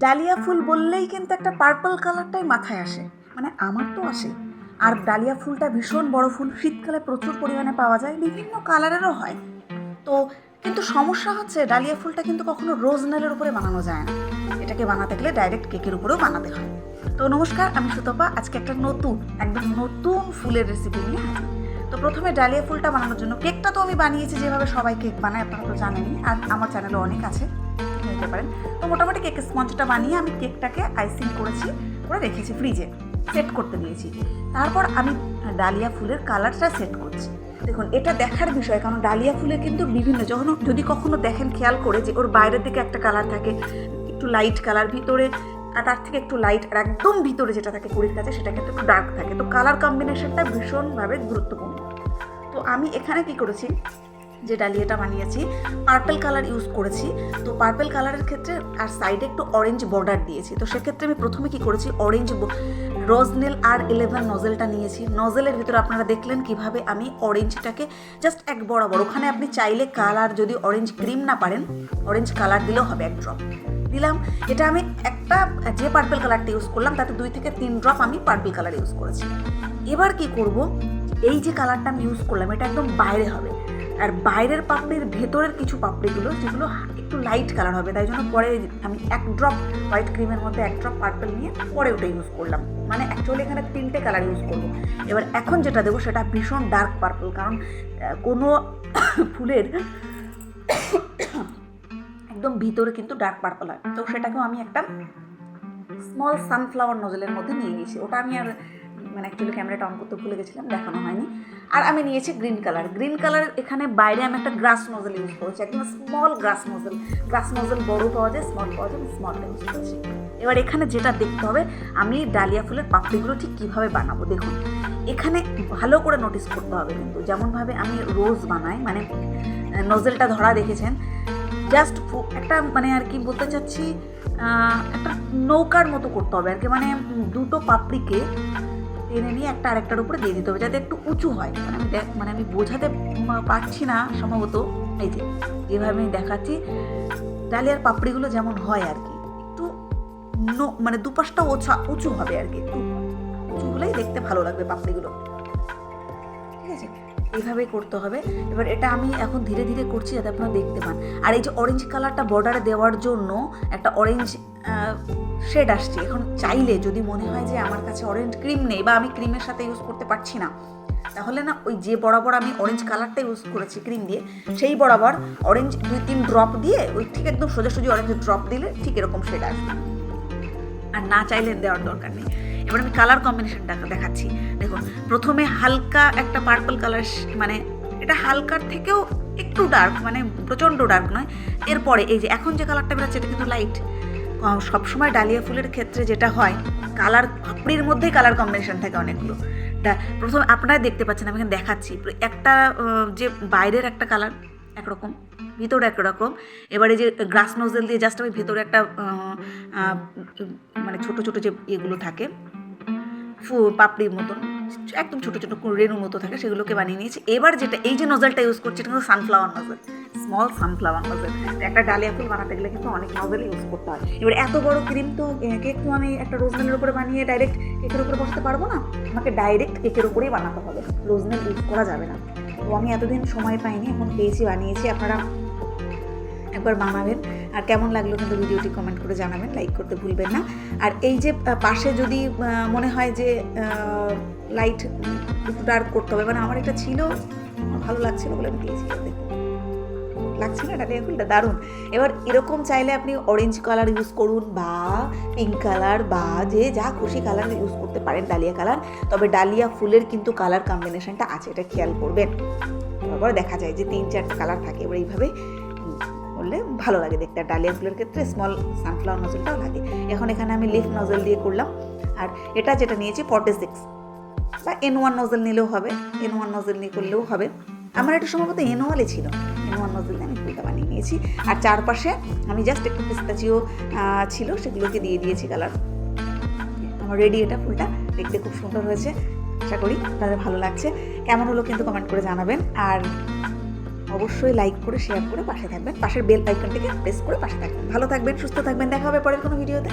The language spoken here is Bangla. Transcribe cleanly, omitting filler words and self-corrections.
ডালিয়া ফুল বললেই কিন্তু একটা পার্পল কালারটাই মাথায় আসে, মানে আমার তো আসে। আর ডালিয়া ফুলটা ভীষণ বড় ফুল, শীতকালে প্রচুর পরিমাণে পাওয়া যায়, বিভিন্ন কালারেরও হয়। তো কিন্তু সমস্যা হচ্ছে ডালিয়া ফুলটা কিন্তু কখনো রোজ নেলের উপরে বানানো যায় না, এটাকে বানাতে গেলে ডাইরেক্ট কেকের উপরেও বানাতে হয়। তো নমস্কার, আমি সুতপা। আজকে একটা একদম নতুন ফুলের রেসিপি নিয়ে হাজির। তো প্রথমে ডালিয়া ফুলটা বানানোর জন্য, কেকটা তো আমি বানিয়েছি যেভাবে সবাই কেক বানায়, আপনারা তো জানেনই, আর আমার চ্যানেলে অনেক আছে, নিতে পারেন। তো মোটামুটি কেকের স্পঞ্জটা বানিয়ে আমি কেকটাকে আইসিং করে রেখেছি, ফ্রিজে সেট করতে দিয়েছি। তারপর আমি ডালিয়া ফুলের কালারটা সেট করছি। দেখুন, এটা দেখার বিষয়, কারণ ডালিয়া ফুলের কিন্তু বিভিন্ন, যদি কখনো দেখেন খেয়াল করে, যে ওর বাইরের দিকে একটা কালার থাকে একটু লাইট কালার, ভিতরে আর তার থেকে একটু লাইট, আর একদম ভিতরে যেটা থাকে কুড়ির কাছে সেটা কিন্তু একটু ডার্ক থাকে। তো কালার কম্বিনেশনটা ভীষণভাবে গুরুত্বপূর্ণ। তো আমি এখানে কি করেছি, যে ডালিয়াটা বানিয়েছি পার্পল কালার ইউজ করেছি। তো পার্পল কালারের ক্ষেত্রে আর সাইডে একটু অরেঞ্জ বর্ডার দিয়েছি। তো সেক্ষেত্রে আমি প্রথমে কি করেছি, অরেঞ্জ রোজ নেল R11 নজেলটা নিয়েছি। নজেলের ভিতরে আপনারা দেখলেন কিভাবে আমি অরেঞ্জটাকে জাস্ট এক বরাবর, ওখানে আপনি চাইলে কালার যদি অরেঞ্জ ক্রিম না পারেন, অরেঞ্জ কালার দিলেও হবে, এক ড্রপ দিলাম। এটা আমি একটা, যে পার্পল কালারটা ইউজ করলাম তাতে 2 থেকে 3 ড্রপ আমি পার্পল কালার ইউজ করেছি। এবার কি করব, এই যে কালারটা আমি ইউজ করলাম এটা একদম বাইরে হবে, আর বাইরের পাপড়ির ভেতরের কিছু পাপড়িগুলো যেগুলো একটু লাইট কালার হবে, তাই জন্য পরে আমি 1 ড্রপ হোয়াইট ক্রিমের মধ্যে 1 ড্রপ পার্পল নিয়ে পরে ওটা ইউজ করলাম। মানে অ্যাকচুয়ালি এখানে 3টে কালার ইউজ করবো। এবার এখন যেটা দেবো সেটা ভীষণ ডার্ক পার্পল, কারণ কোনো ফুলের একদম ভিতরে কিন্তু ডার্ক পার্পল হয়। তো সেটাকেও আমি একটা স্মল সানফ্লাওয়ার নজলের মধ্যে নিয়ে নিয়েছি। ওটা আমি আর অ্যাকচুয়ালি ক্যামেরাটা অন করতে ভুলে গেছিলাম, দেখানো হয়নি। আর আমি নিয়েছি গ্রিন কালার। এখানে বাইরে আমি একটা গ্রাস নজল ইউজ করেছি, একদম স্মল গ্রাস নজল বড় পাওয়া যায়, স্মল পাওয়া যায়, স্মলটা ইউজ করেছি। এবার এখানে যেটা দেখতে হবে, আমি ডালিয়া ফুলের পাপড়িগুলো ঠিক কীভাবে বানাবো, দেখুন এখানে ভালো করে নোটিস করতে হবে কিন্তু, যেমনভাবে আমি রোজ বানাই, মানে নজলটা ধরা দেখেছেন, জাস্ট একটা আর কি বলতে চাচ্ছি, একটা নৌকার মতো করতে হবে আর কি, দুটো পাপড়িকে টেনে নিয়ে একটা আরেকটার উপরে দিয়ে দিতে হবে যাতে একটু উঁচু হয়। আমি বোঝাতে পারছি না সম্ভবত, এই যেভাবে আমি দেখাচ্ছি ডালিয়ার পাপড়িগুলো যেমন হয় আর কি, একটু দুপাশটা উঁচু হবে আর কি, একটু উঁচু হলেই দেখতে ভালো লাগবে পাপড়িগুলো, ঠিক আছে? এইভাবেই করতে হবে। এবার এটা আমি এখন ধীরে ধীরে করছি যাতে আপনারা দেখতে পান। আর এই যে অরেঞ্জ কালারটা বর্ডারে দেওয়ার জন্য একটা অরেঞ্জ শেড আসছে। এখন চাইলে যদি মনে হয় যে আমার কাছে অরেঞ্জ ক্রিম নেই বা আমি ক্রিমের সাথে ইউজ করতে পারছি না, তাহলে না ওই যে বরাবর আমি অরেঞ্জ কালারটা ইউজ করেছি ক্রিম দিয়ে, সেই বরাবর অরেঞ্জ 2-3 ড্রপ দিয়ে, ওই ঠিক একদম সোজাসুজি অরেঞ্জ ড্রপ দিলে ঠিক এরকম শেড আসবে। আর না চাইলে দেওয়ার দরকার নেই। এবার আমি কালার কম্বিনেশনটা দেখাচ্ছি। দেখুন, প্রথমে হালকা একটা পার্পল কালার, এটা হালকার থেকেও একটু ডার্ক, প্রচণ্ড ডার্ক নয়। এরপরে এই যে এখন যে কালারটা বেরোচ্ছে এটা কিন্তু লাইট। সবসময় ডালিয়া ফুলের ক্ষেত্রে যেটা হয়, কালার পাপড়ির মধ্যেই কালার কম্বিনেশন থাকে অনেকগুলো। প্রথমে আপনারা দেখতে পাচ্ছেন, আমি এখানে দেখাচ্ছি, একটা যে বাইরের একটা কালার একরকম, ভিতরে একরকম। এবারে যে গ্রাস নজেল দিয়ে জাস্ট আমি ভিতরে একটা ছোটো ছোটো যে এগুলো থাকে পাপড়ির মতন, একদম ছোটো ছোটো রেণুর মতো থাকে, সেগুলোকে বানিয়ে নিয়েছি। এবার যেটা এই যে নজলটা ইউজ করছি এটা কিন্তু sunflower nozzle, small sunflower nozzle. একটা ডালিয়া ফুল বানাতে গেলে কিন্তু অনেক নজল ইউজ করতে হয়। এবার এত বড় ক্রিম তো কেক তো আমি একটা রোজমেলের উপরে বানিয়ে ডাইরেক্ট কেকের উপরে বসাতে পারবো না, আমাকে ডাইরেক্ট কেকের উপরেই বানাতে হবে, রোজমেল ইউজ করা যাবে না। তো আমি এতদিন সময় পাইনি, এখন পেয়েছি, বানিয়েছি। আপনারা একবার বানাবেন, আর কেমন লাগলো কিন্তু ভিডিওটি কমেন্ট করে জানাবেন, লাইক করতে ভুলবেন না। আর এই যে পাশে যদি মনে হয় যে লাইট একটু ডার্ক করতে হবে, আমার এটা ছিল, ভালো লাগছিল বলে আমি দিয়েছি, লাগছে না ডালিয়া ফুলটা দারুণ। এবার এরকম চাইলে আপনি অরেঞ্জ কালার ইউজ করুন বা পিঙ্ক কালার বা যে যা খুশি কালার ইউজ করতে পারেন, ডালিয়া কালার। তবে ডালিয়া ফুলের কিন্তু কালার কম্বিনেশনটা আছে, এটা খেয়াল করবেন। তারপর দেখা যায় যে 3-4টা কালার থাকে, এবার এইভাবে করলে ভালো লাগে দেখতে। আর ডালিয়া ফুলের ক্ষেত্রে স্মল সানফ্লাওয়ার নজলটাও লাগে। এখন এখানে আমি লিফ নজল দিয়ে করলাম। আর এটা যেটা নিয়েছি 46 বা N1 নজল নিলেও হবে, N1 নজল নিয়ে করলেও হবে। আমার এটা সম্ভবত N1 ছিল, N1 নজল দিয়ে আমি ফুলটা বানিয়ে নিয়েছি। আর চারপাশে আমি জাস্ট একটু পিস্তাচিও ছিল, সেগুলোকে দিয়ে দিয়েছি কালার। আমার রেডি, এটা ফুলটা দেখতে খুব সুন্দর হয়েছে, আশা করি আপনাদের ভালো লাগছে। কেমন হলো কিন্তু কমেন্ট করে জানাবেন। আর অবশ্যই লাইক করে শেয়ার করে পাশে থাকবেন, পাশের বেল আইকনটিকে প্রেস করে পাশে থাকবেন। ভালো থাকবেন, সুস্থ থাকবেন, দেখা হবে পরের কোনো ভিডিওতে।